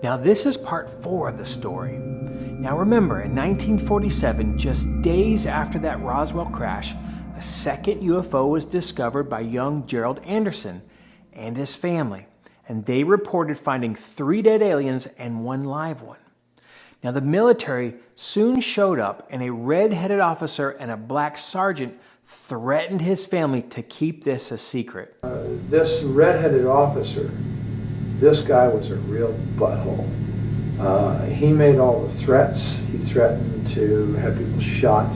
Now this is part 4 of the story. Now remember, in 1947, just days after that Roswell crash, a second UFO was discovered by young Gerald Anderson and his family, and they reported finding 3 dead aliens and 1 live one. Now the military soon showed up, and a red-headed officer and a black sergeant threatened his family to keep this a secret. This red-headed officer, this guy was a real butthole. He made all the threats. He threatened to have people shot.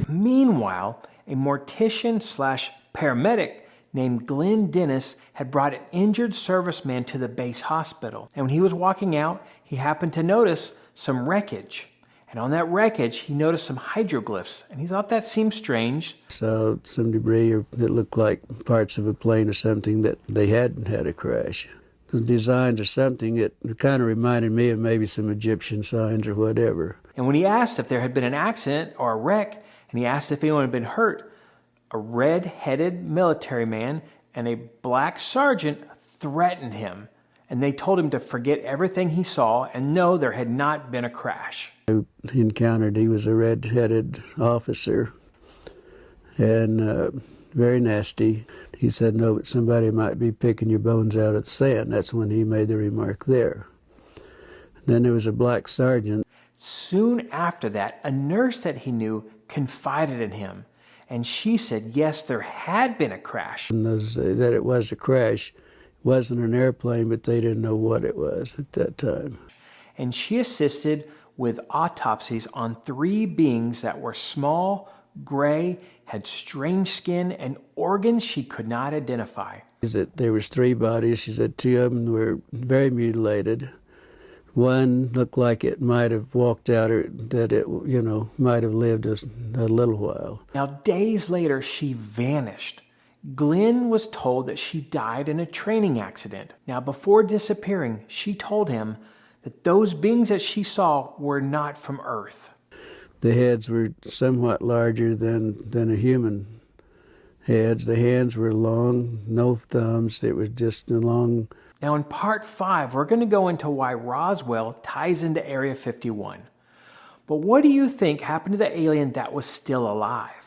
Meanwhile, a mortician/paramedic named Glenn Dennis had brought an injured serviceman to the base hospital. And when he was walking out, he happened to notice some wreckage. And on that wreckage, he noticed some hydroglyphs, and he thought that seemed strange. Saw some debris that looked like parts of a plane or something that they hadn't had a crash. The designs or something, it kind of reminded me of maybe some Egyptian signs or whatever. And when he asked if there had been an accident or a wreck, and he asked if anyone had been hurt, a red-headed military man and a black sergeant threatened him, and they told him to forget everything he saw and no, there had not been a crash. He encountered, he was a red-headed officer and very nasty. He said, no, but somebody might be picking your bones out of the sand. That's when he made the remark there. Then there was a black sergeant. Soon after that, a nurse that he knew confided in him, and she said, yes, there had been a crash. And that it was a crash. It wasn't an airplane, but they didn't know what it was at that time. And she assisted with autopsies on 3 beings that were small, gray, had strange skin, and organs she could not identify. There was 3 bodies. She said 2 of them were very mutilated. 1 looked like it might have walked out, or that it, might have lived a little while. Now, days later, she vanished. Glenn was told that she died in a training accident. Now, before disappearing, she told him that those beings that she saw were not from Earth. The heads were somewhat larger than a human heads. The hands were long, no thumbs. It was just a long. Now in part 5, we're going to go into why Roswell ties into Area 51. But what do you think happened to the alien that was still alive?